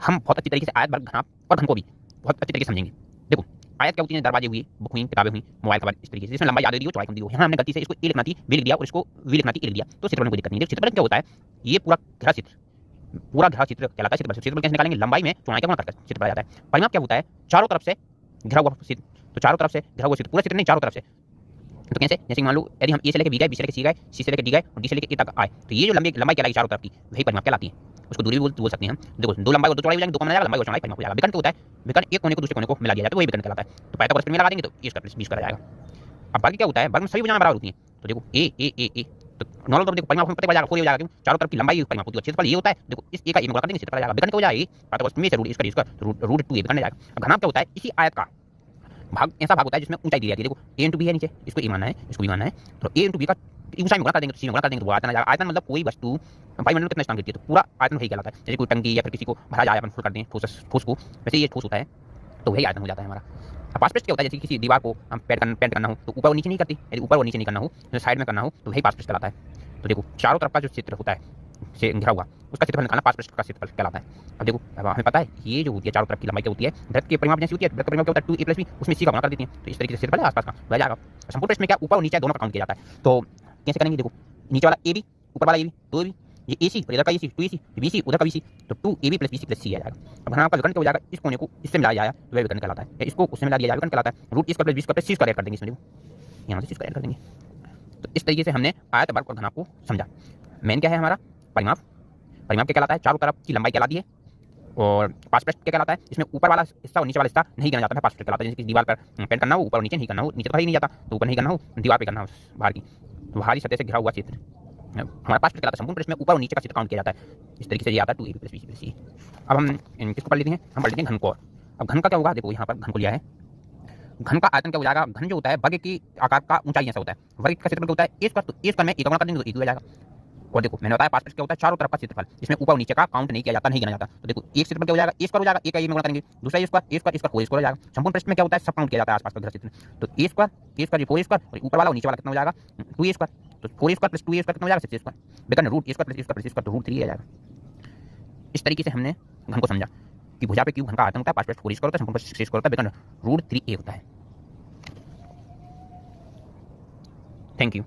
हम बहुत अच्छी तरीके से आयत, वर्ग, घनाभ और घन को भी बहुत अच्छी तरीके से समझेंगे। देखो आयत क्या होती है, दरवाजे हुए, बुक हुई, किताबें हुई, मोबाइल कवर, इस तरीके से जिसमें लंबाई याद दी हो, चौड़ाई कम दी हो। यहाँ हमने गलती से इसको ए लिखना थी बी लिख दिया और इसको वी लिखना थी ए लिख दिया, तो क्षेत्रफल में कोई दिक्कत नहीं है। क्षेत्रफल क्या होता है, ये पूरा घेरा क्षेत्र, पूरा घेरा क्षेत्र कहलाता है क्षेत्रफल। क्षेत्रफल कैसे निकालेंगे, लंबाई में चौड़ाई का गुणा करके क्षेत्रफल आ जाता है। परिमाप क्या होता है, चारों तरफ से घिरा हुआ क्षेत्र, तो चारों तरफ से घिरा हुआ क्षेत्र, पूरा क्षेत्र नहीं चारों तरफ से। तो कैसे, जैसे मान लो यदि हम ए से लेकर बी गए, बी से लेकर सी गए, सी से लेकर डी गए और डी से लेकर ए तक आए, तो ये जो लंबाई कहलाएगी चारों तरफ की, वही परिमाप कहलाती है। उसको दूरी भी बोल सकते हैं हम। देखो दो लंबाई और दो चौड़ाई हो जाएंगे, दो कम हो जाएगा, लंबाई और चौड़ाई परिमाप हो जाएगा। विकर्ण क्या होता है, विकर्ण एक कोने को दूसरे कोने को मिला दिया जाता है, तो वही विकर्ण कहलाता है। तो पाइथागोरस में लगा देंगे तो ए स्क्वायर प्लस बी स्क्वायर आ जाएगा। अब बाकी क्या होता है, वर्ग में सभी भुजाएं बराबर होती हैं, तो देखो ए ए ए ए, तो नॉर्मल तौर पर देखो परिमाप में पता चल जाएगा, 4 हो जाएगा, क्यों, चारों तरफ की लंबाई परिमाप होती है। क्षेत्रफल ये होता है, देखो इस ए का ए में गुणा कर देंगे, क्षेत्रफल आ जाएगा। विकर्ण क्या हो जाएगा, पाइथागोरस में से रूट इसका रूट 2 ए विकर्ण आ जाएगा। अब घनाभ क्या होता है, इसी आयत का भाग, ऐसा भाग होता है जिसमें ऊंचाई दी जाती है। देखो ए इंटू बी है नीचे, इसको ए मानना है, इसको बी मानना है, तो ए इंटू बी का ऊंचाई में गुणा कर देंगे, तो सी में गुणा कर देंगे, तो वो आयतन आ जाएगा। आयतन मतलब कोई वस्तु वायुमंडल में कितना स्थान करती है, तो पूरा आयतन वही कहलाता है। जैसे कोई टंकी या फिर किसी को भरा जाए, अपन फुल कर दें ठोस को, वैसे ये ठोस होता है, तो वही आयतन हो जाता है हमारा। अब पास पृष्ठ क्या होता है, जैसे किसी दीवार को हम पेंट करना हो तो ऊपर और नीचे नहीं करती, यदि ऊपर और नीचे नहीं करना हो, साइड में करना हो, तो वही पास पृष्ठ कहलाता है। तो देखो चारों तरफ का जो क्षेत्र होता है से घिरा हुआ, उसका क्षेत्रफल निकालना पास पृष्ठ का क्षेत्रफल कहलाता है। अब देखो अब हमें पता है ये जो होती है चारों तरफ की लंबाई क्या होती है, वृत्त के परिमाप जैसी होती है। वृत्त का परिमाप क्या होता है 2a प्लस बी, उसमें सी का गुणा कर देती है, तो इस तरीके से क्षेत्रफल आसपास का रह जाएगा। संपूर्ण पृष्ठ में क्या ऊपर और नीचे दोनों का काउंट किया जाता है, तो कैसे करेंगे, देखो नीचे वाला ए बी, ऊपर वाला ए बी, दो बी, ये ए सी और इधर का ए सी 2ac, बी सी उधर का बी सी, तो 2ab प्लस bc प्लस सी आ जाएगा। अब घनाभ का विकर्ण क्या हो जाएगा, इस कोने को इससे मिलाया जाएगा तो वह विकर्ण कहलाता है, इसको उससे मिला दिया जाएगा विकर्ण कहलाता है। Root square plus B square plus C square कर देंगे इसमें, देखो यहाँ से सी स्क्वायर कर देंगे। तो इस तरीके से हमने आयत, वर्ग और घनाभ को समझा। मेन क्या है हमारा, परिमाप। परिमाप क्या कहलाता है, चारों तरफ की लंबाई कहलाती है। और पास पृष्ठ क्या कहलाता है, इसमें ऊपर वाला हिस्सा और नीचे वाला हिस्सा नहीं गिना जाता है, पास पृष्ठ कहलाता है। जैसे कि दीवार पर पेंट करना हो, ऊपर और नीचे नहीं करना हो, नीचे तो ही नहीं जाता, तो ऊपर नहीं करना हो, दीवार पे करना हो बाहर की, तो बाहरी सतह से घिरा हुआ क्षेत्र हमारा पास पृष्ठ कहलाता है। संपूर्ण पृष्ठ में ऊपर और नीचे का क्षेत्र काउंट किया जाता है। इस तरीके से ये आता है 2ab प्लस bc प्लस सी। अब हम किसको पढ़ लेते हैं, हम पढ़ लेते हैं घन को। अब घन का क्या होगा, देखो यहाँ पर घन को लिया है, घन का आयतन क्या हो जाएगा, घन जो होता है वर्ग की आकार का ऊंचाई ऐसा होता है, वर्ग का क्षेत्रफल होता है ए स्क्वायर, तो ए स्क्वायर में ए का गुणा कर देंगे तो ए हो जाएगा। और देखो मैंने बताया पास पृष्ठ क्या होता है, चारों तरफ का क्षेत्रफल, जिसमें ऊपर और नीचे का काउंट नहीं किया जाता, नहीं गिना जाता। तो देखो एक क्षेत्रफल क्या हो जाएगा, ए स्क्वायर हो जाएगा, ए का ए में गुणा करेंगे, दूसरा ए स्क्वायर, ए स्क्वायर इसका 4 स्क्वायर हो जाएगा। संपूर्ण पृष्ठ में क्या होता है, सब काउंट किया जाता है आसपास का क्षेत्र, तो ए स्क्वायर 4 स्क्वायर और ऊपर वाला और नीचे वाला कितना हो जाएगा 2a स्क्वायर, तो 4 स्क्वायर प्लस 2a स्क्वायर कितना हो जाएगा 6 स्क्वायर। विकर्ण root a square plus a square plus square, तो रूट 3 आ जाएगा। इस तरीके से हमने घन को समझा कि भुजा पे क्यों घन का आयतन होता है, पास पृष्ठ 4 स्क्वायर होता है, संपूर्ण पृष्ठ 6 स्क्वायर होता है, विकर्ण रूट 3a होता है। Thank you.